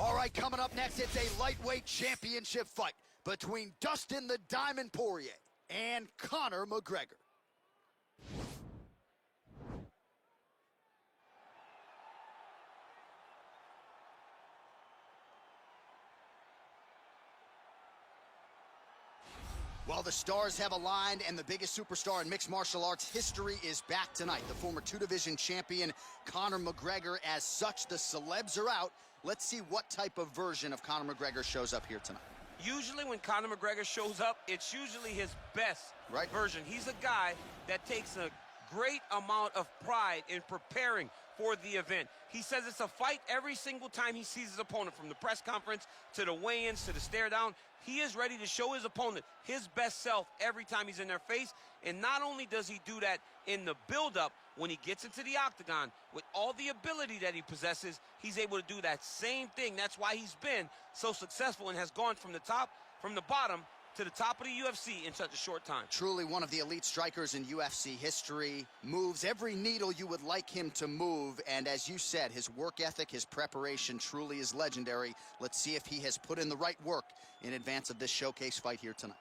All right, coming up next, it's a lightweight championship fight between Dustin the Diamond Poirier and Conor McGregor. Well, the stars have aligned, and the biggest superstar in mixed martial arts history is back tonight. The former two-division champion, Conor McGregor. As such, the celebs are out. Let's see what type of version of Conor McGregor shows up here tonight. Usually when Conor McGregor shows up, it's usually his best version. He's a guy that takes a great amount of pride in preparing for the event. He says it's a fight every single time he sees his opponent, from the press conference to the weigh-ins to the stare down. He is ready to show his opponent his best self every time he's in their face. And not only does he do that in the build-up, when he gets into the octagon, with all the ability that he possesses, he's able to do that same thing. That's why he's been so successful and has gone from the bottom to the top of the UFC in such a short time. Truly one of the elite strikers in UFC history. Moves every needle you would like him to move. And as you said, his work ethic, his preparation truly is legendary. Let's see if he has put in the right work in advance of this showcase fight here tonight.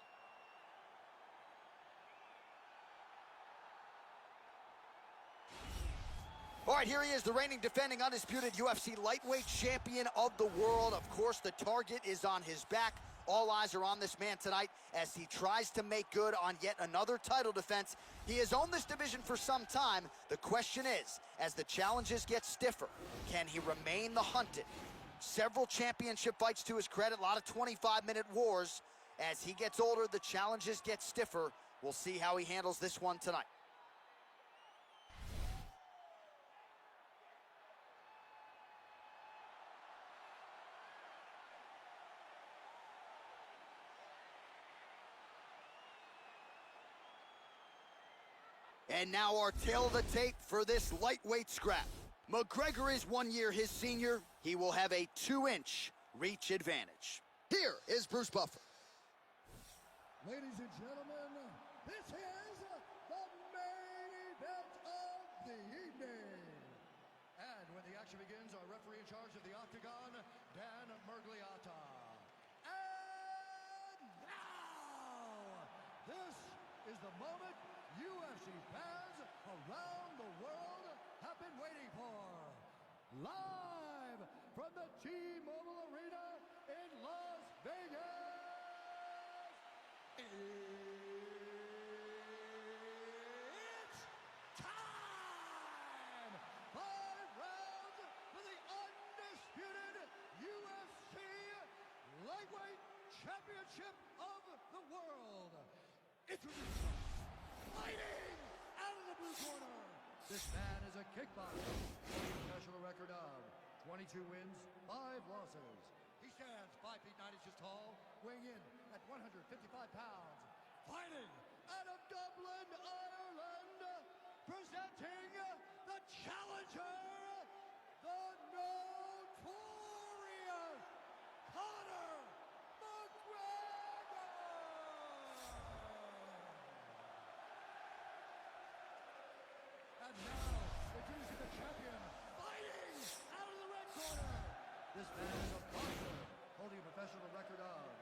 All right, here he is, the reigning, defending, undisputed UFC lightweight champion of the world. Of course, the target is on his back. All eyes are on this man tonight as he tries to make good on yet another title defense. He has owned this division for some time. The question is, as the challenges get stiffer, can he remain the hunted? Several championship fights to his credit, a lot of 25-minute wars. As he gets older, the challenges get stiffer. We'll see how he handles this one tonight. And now our tail of the tape for this lightweight scrap. McGregor is 1 year his senior. He will have a 2-inch reach advantage. Here is Bruce Buffer. Ladies and gentlemen, this is the main event of the evening. And when the action begins, our referee in charge of the Octagon, Dan Miragliotta. And now, this is the moment UFC fans around the world have been waiting for. Live from the T-Mobile Arena in Las Vegas, it's time! 5 rounds for the undisputed UFC Lightweight Championship of the world. Introducing, fighting out of the blue corner, this man is a kickboxer with a professional record of 22 wins, 5 losses. He stands 5 feet 9 inches tall, weighing in at 155 pounds. Fighting out of Dublin, Ireland, presenting the challenger, the notorious Conor McGregor. And now, introducing the champion, fighting out of the red corner. This man is a boxer, holding a professional record of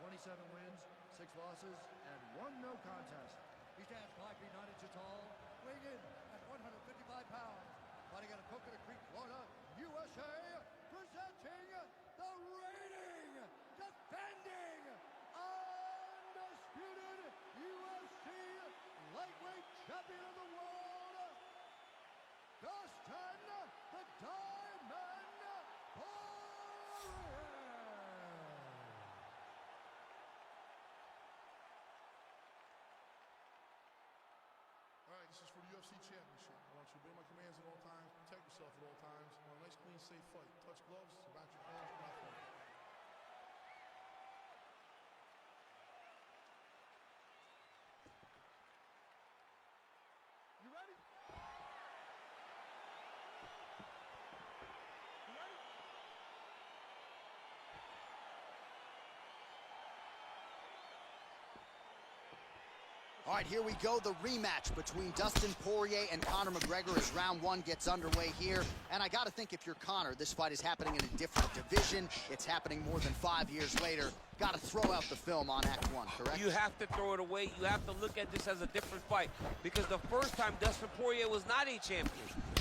27 wins, 6 losses, and 1 no contest. He stands 5 feet 9 inches tall, weighing in at 155 pounds. Fighting out of Coconut Creek, Florida, USA, presenting the reigning, defending, undisputed UFC lightweight champion of the world, Dustin the Diamond Poirier. All right, this is for the UFC Championship. I want you to obey my commands at all times, protect yourself at all times. I want a nice, clean, safe fight. Touch gloves, back your hands, not fight. You ready? You ready? All right, here we go, the rematch between Dustin Poirier and Conor McGregor as round one gets underway here. And I gotta think if you're Conor, this fight is happening in a different division. It's happening more than 5 years later. Gotta throw out the film on Act 1, correct? You have to throw it away. You have to look at this as a different fight. Because the first time Dustin Poirier was not a champion.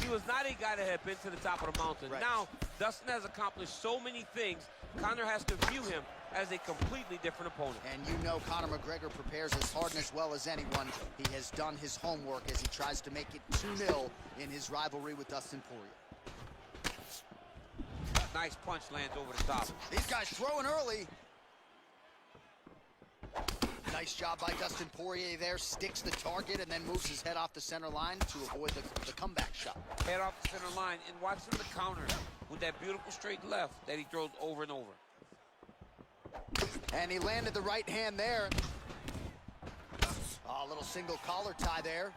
He was not a guy that had been to the top of the mountain. Right. Now, Dustin has accomplished so many things. Conor has to view him as a completely different opponent. And you know Conor McGregor prepares as hard and as well as anyone. He has done his homework as he tries to make it 2-0 in his rivalry with Dustin Poirier. Nice punch lands over the top. These guys throwing early. Nice job by Dustin Poirier there. Sticks the target and then moves his head off the center line to avoid the comeback shot. Head off the center line and watch him the counter with that beautiful straight left that he throws over and over. And he landed the right hand there. Oh, a little single collar tie there.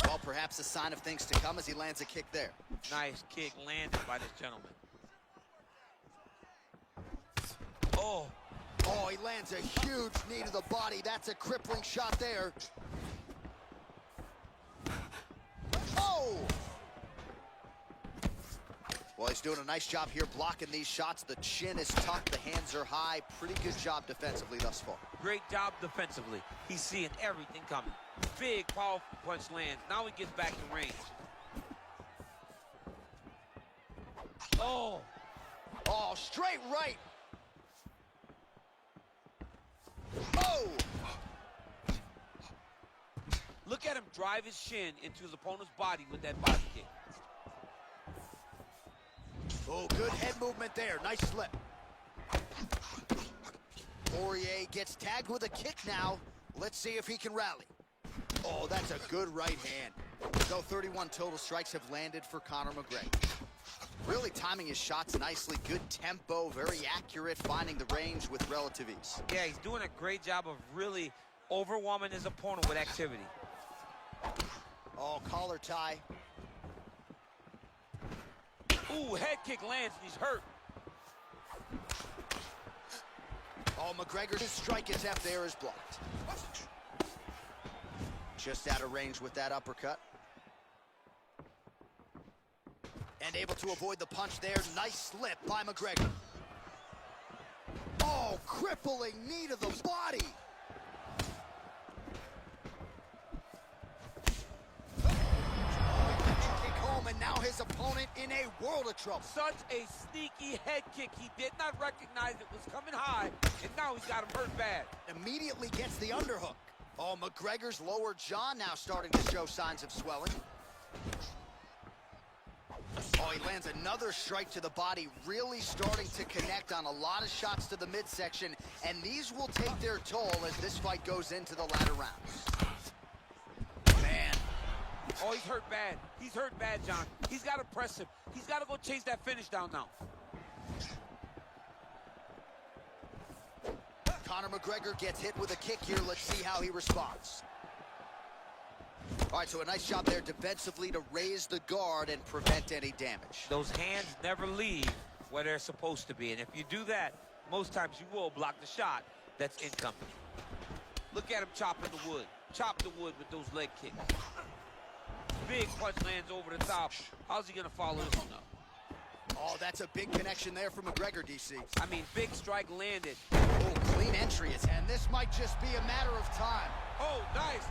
Well, perhaps a sign of things to come as he lands a kick there. Nice kick landed by this gentleman. Oh. Oh, he lands a huge knee to the body. That's a crippling shot there. Oh! Well, he's doing a nice job here blocking these shots. The chin is tucked, the hands are high. Pretty good job defensively thus far. Great job defensively. He's seeing everything coming. Big, powerful punch lands. Now he gets back in range. Oh. Oh, straight right. Oh! Look at him drive his shin into his opponent's body with that body kick. Oh, good head movement there. Nice slip. Poirier gets tagged with a kick now. Let's see if he can rally. Oh, that's a good right hand. So 31 total strikes have landed for Conor McGregor. Really timing his shots nicely. Good tempo, very accurate, finding the range with relative ease. Yeah, he's doing a great job of really overwhelming his opponent with activity. Oh, collar tie. Ooh, head kick lands and he's hurt. Oh, McGregor's strike attempt there is blocked. Just out of range with that uppercut. And able to avoid the punch there. Nice slip by McGregor. Oh, crippling knee to the body. Kick home, and now his opponent in a world of trouble. Such a sneaky head kick. He did not recognize it was coming high, and now he's got him hurt bad. Immediately gets the underhook. Oh, McGregor's lower jaw now starting to show signs of swelling. Oh, he lands another strike to the body, really starting to connect on a lot of shots to the midsection, and these will take their toll as this fight goes into the latter rounds. Man. Oh, he's hurt bad. He's hurt bad, John. He's got to press him. He's got to go chase that finish down now. Conor McGregor gets hit with a kick here. Let's see how he responds. All right, so a nice job there defensively to raise the guard and prevent any damage. Those hands never leave where they're supposed to be, and if you do that, most times you will block the shot that's incoming. Look at him chopping the wood. Chop the wood with those leg kicks. Big punch lands over the top. How's he going to follow this one up? Oh, that's a big connection there for McGregor, DC. I mean, big strike landed. Oh, clean entry. And this might just be a matter of time. Oh, nice.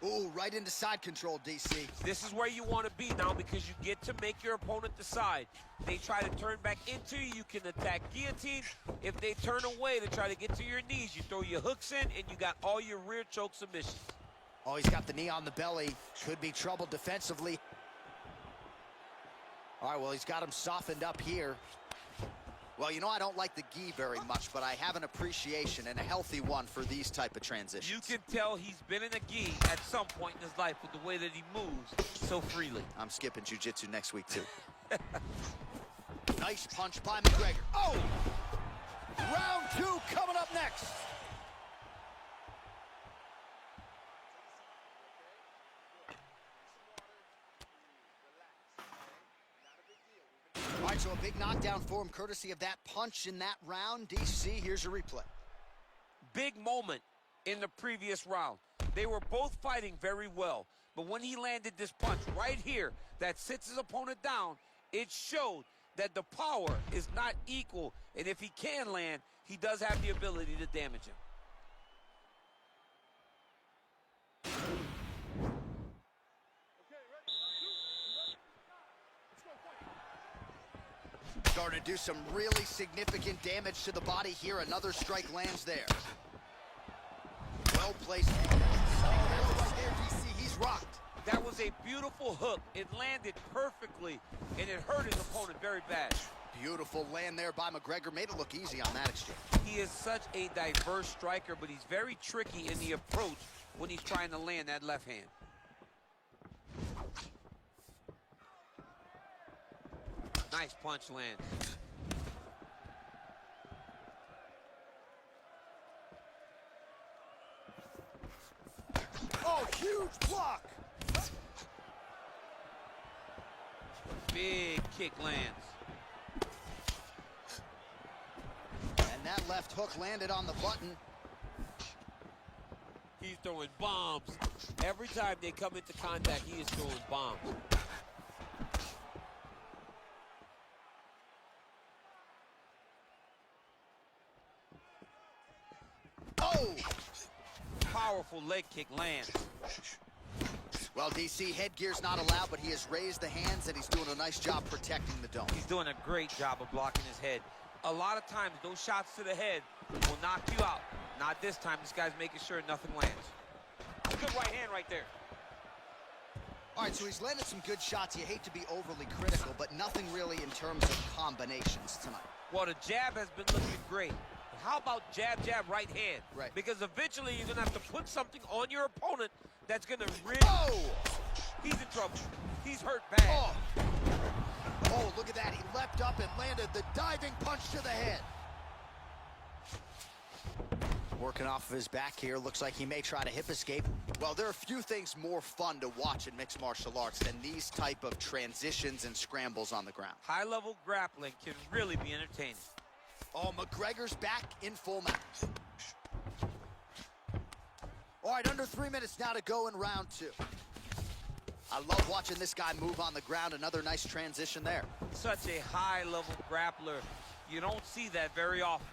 Ooh, right into side control, DC. This is where you want to be now because you get to make your opponent decide. They try to turn back into you, you can attack guillotine. If they turn away to try to get to your knees, you throw your hooks in and you got all your rear choke submissions. Oh, he's got the knee on the belly. Could be trouble defensively. All right, well, he's got him softened up here. Well, you know, I don't like the gi very much, but I have an appreciation and a healthy one for these type of transitions. You can tell he's been in a gi at some point in his life with the way that he moves so freely. I'm skipping jiu-jitsu next week, too. Nice punch by McGregor. Oh! Round 2 coming up next. All right, so a big knockdown for him, courtesy of that punch in that round. DC, here's your replay. Big moment in the previous round. They were both fighting very well, but when he landed this punch right here that sits his opponent down, it showed that the power is not equal, and if he can land, he does have the ability to damage him. Starting to do some really significant damage to the body here. Another strike lands there. Well placed. Oh, there, DC. He's rocked. That was a beautiful hook. It landed perfectly, and it hurt his opponent very bad. Beautiful land there by McGregor. Made it look easy on that exchange. He is such a diverse striker, but he's very tricky in the approach when he's trying to land that left hand. Nice punch lands. Oh, huge block. Big kick lands. And that left hook landed on the button. He's throwing bombs. Every time they come into contact, he is throwing bombs. Oh! Powerful leg kick lands. Well, DC, headgear's not allowed, but he has raised the hands, and he's doing a nice job protecting the dome. He's doing a great job of blocking his head. A lot of times, those shots to the head will knock you out. Not this time. This guy's making sure nothing lands. Good right hand right there. All right, so he's landed some good shots. You hate to be overly critical, but nothing really in terms of combinations tonight. Well, the jab has been looking great. How about jab, jab, right hand? Right. Because eventually you're going to have to put something on your opponent that's going to really... Oh! He's in trouble. He's hurt bad. Oh! Oh, look at that. He leapt up and landed the diving punch to the head. Working off of his back here. Looks like he may try to hip escape. Well, there are few things more fun to watch in mixed martial arts than these type of transitions and scrambles on the ground. High-level grappling can really be entertaining. Oh, McGregor's back in full mount. All right, under 3 minutes now to go in round 2. I love watching this guy move on the ground. Another nice transition there. Such a high-level grappler. You don't see that very often.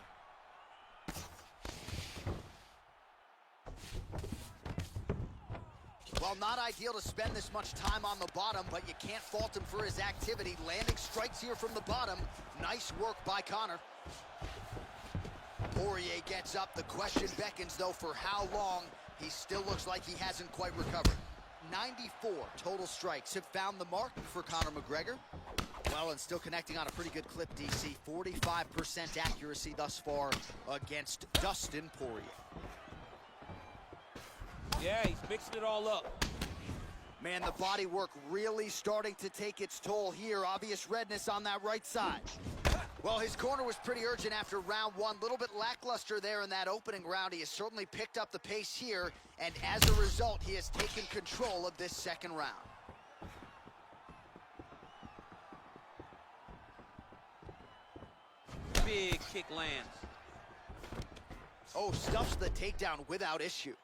Well, not ideal to spend this much time on the bottom, but you can't fault him for his activity. Landing strikes here from the bottom. Nice work by Conor. Poirier gets up. The question beckons, though, for how long. He still looks like he hasn't quite recovered. 94 total strikes have found the mark for Conor McGregor. Well, and still connecting on a pretty good clip, DC. 45% accuracy thus far against Dustin Poirier. Yeah, he's mixing it all up. Man, the body work really starting to take its toll here. Obvious redness on that right side. Well, his corner was pretty urgent after round 1. A little bit lackluster there in that opening round. He has certainly picked up the pace here, and as a result, he has taken control of this second round. Big kick lands. Oh, stuffs the takedown without issue.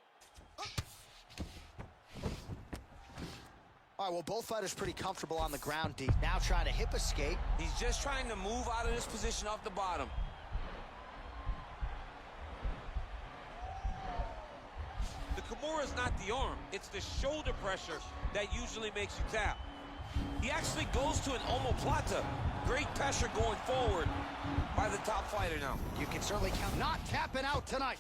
All right, well, both fighters pretty comfortable on the ground, D. Now trying to hip escape. He's just trying to move out of this position off the bottom. The Kimura is not the arm. It's the shoulder pressure that usually makes you tap. He actually goes to an omoplata. Great pressure going forward by the top fighter now. You can certainly count. Not tapping out tonight.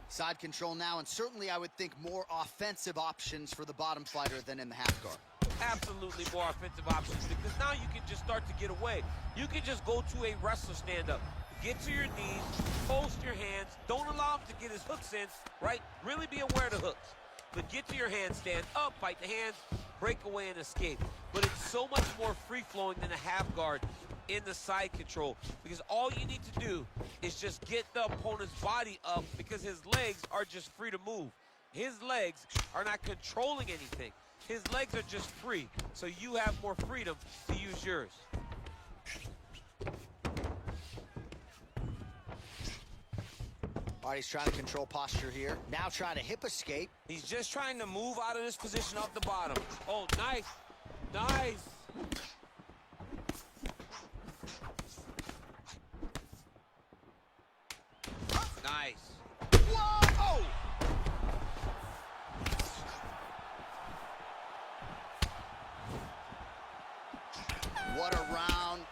Side control now, and certainly I would think more offensive options for the bottom fighter than in the half guard. Absolutely more offensive options, because now you can just start to get away. You can just go to a wrestler stand-up. Get to your knees, post your hands, don't allow him to get his hooks in, right? Really be aware of the hooks. But get to your hands, stand up, fight the hands, break away and escape. But it's so much more free-flowing than a half guard. in the side control, because all you need to do is just get the opponent's body up, because his legs are just free to move. His legs are not controlling anything. His legs are just free, so you have more freedom to use yours. All right, he's trying to control posture here. Now trying to hip escape. He's just trying to move out of this position off the bottom. Oh, nice. Nice. Nice. Whoa! Oh! What a round.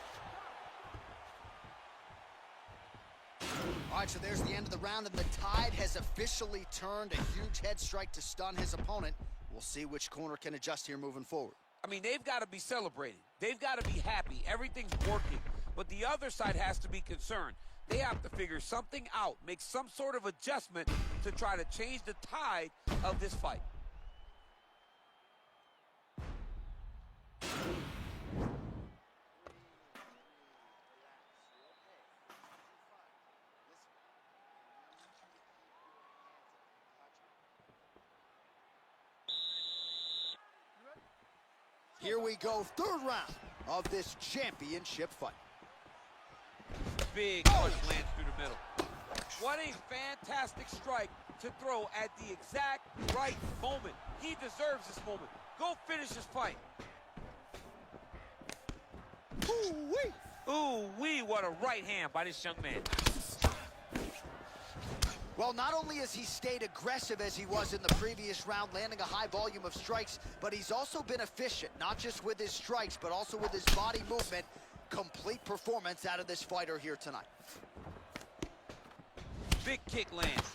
All right, so there's the end of the round, and the tide has officially turned. A huge head strike to stun his opponent. We'll see which corner can adjust here moving forward. I mean, they've got to be celebrating. They've got to be happy. Everything's working. But the other side has to be concerned. They have to figure something out, make some sort of adjustment to try to change the tide of this fight. Here we go, third round of this championship fight. Big punch lands through the middle. What a fantastic strike to throw at the exact right moment. He deserves this moment. Go finish this fight. Ooh-wee. Ooh-wee, what a right hand by this young man. Well, not only has he stayed aggressive as he was in the previous round, landing a high volume of strikes, but he's also been efficient, not just with his strikes, but also with his body movement. Complete performance out of this fighter here tonight. Big kick lands.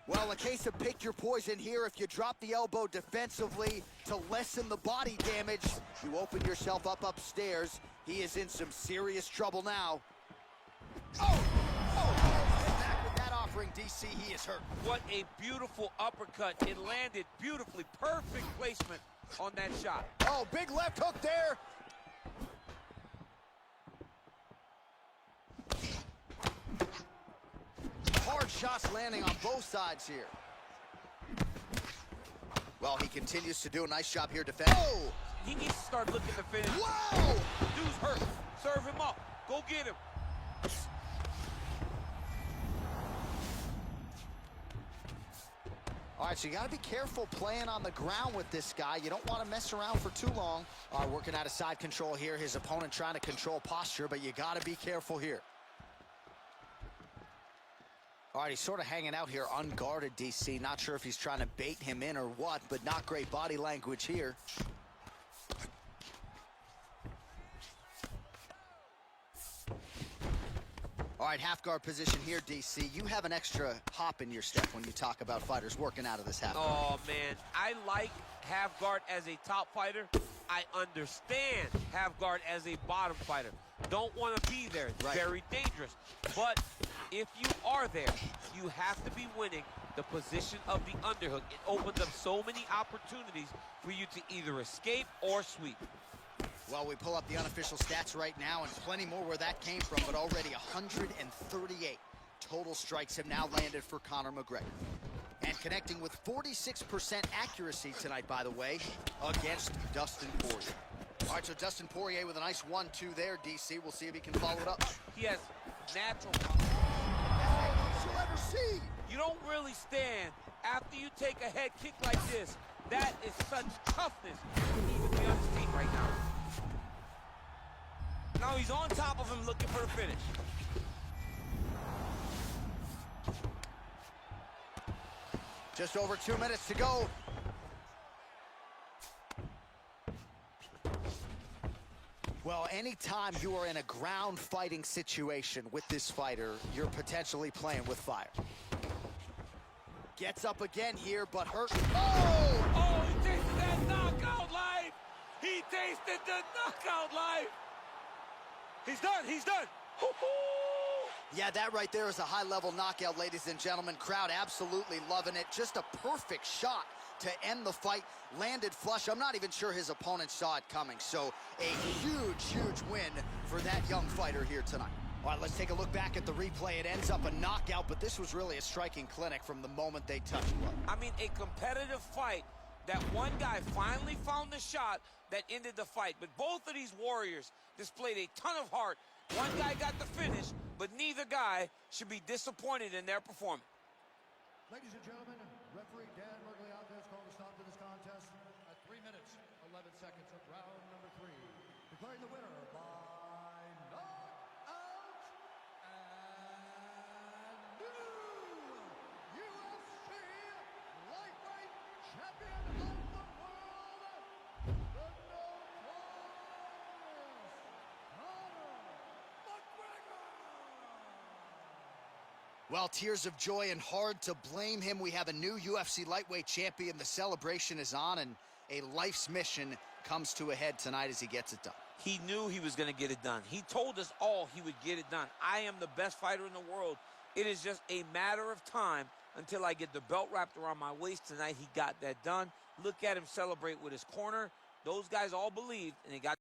Well, a case of pick your poison here. If you drop the elbow defensively to lessen the body damage, you open yourself up upstairs. He is in some serious trouble now. Oh! DC, he is hurt. What a beautiful uppercut. It landed beautifully. Perfect placement on that shot. Oh, big left hook there. Hard shots landing on both sides here. Well, he continues to do a nice job here defending. Oh! He needs to start looking to finish. Whoa! Dude's hurt. Serve him up. Go get him. All right, so you got to be careful playing on the ground with this guy. You don't want to mess around for too long. All right, working out of side control here. His opponent trying to control posture, but you got to be careful here. All right, he's sort of hanging out here unguarded, DC. Not sure if he's trying to bait him in or what, but not great body language here. All right, half guard position here, DC. You have an extra hop in your step when you talk about fighters working out of this half guard. Oh, man. I like half guard as a top fighter. I understand half guard as a bottom fighter. Don't want to be there. It's very dangerous. But if you are there, you have to be winning the position of the underhook. It opens up so many opportunities for you to either escape or sweep. Well, we pull up the unofficial stats right now, and plenty more where that came from, but already 138 total strikes have now landed for Conor McGregor. And connecting with 46% accuracy tonight, by the way, against Dustin Poirier. All right, so Dustin Poirier with a nice 1-2 there, DC. We'll see if he can follow it up. He has natural... You'll ever see. You don't really stand after you take a head kick like this. That is such toughness to even be on his feet right now. Now he's on top of him looking for the finish. Just over 2 minutes to go. Well, anytime you are in a ground fighting situation with this fighter, you're potentially playing with fire. Gets up again here, but hurt. Oh! Oh, he tasted that knockout life! He tasted the knockout life! He's done, he's done! Yeah, that right there is a high-level knockout, ladies and gentlemen. Crowd absolutely loving it. Just a perfect shot to end the fight, landed flush. I'm not even sure his opponent saw it coming. So a huge, huge win for that young fighter here tonight. All right, let's take a look back at the replay. It ends up a knockout, but this was really a striking clinic from the moment they touched blood. I mean, a competitive fight that one guy finally found the shot that ended the fight. But both of these warriors displayed a ton of heart. One guy got the finish, but neither guy should be disappointed in their performance. Ladies and gentlemen, referee Dan Miragliotta called a stop to this contest at 3 minutes, 11 seconds of round number 3. Declaring the winner by knockout and new UFC lightweight champion of the world, the notorious Conor McGregor. Well, tears of joy and hard to blame him. We have a new UFC lightweight champion. The celebration is on, and a life's mission comes to a head tonight as he gets it done. He knew he was going to get it done. He told us all he would get it done. I am the best fighter in the world. It is just a matter of time until I get the belt wrapped around my waist. Tonight, he got that done. Look at him celebrate with his corner. Those guys all believed, and he got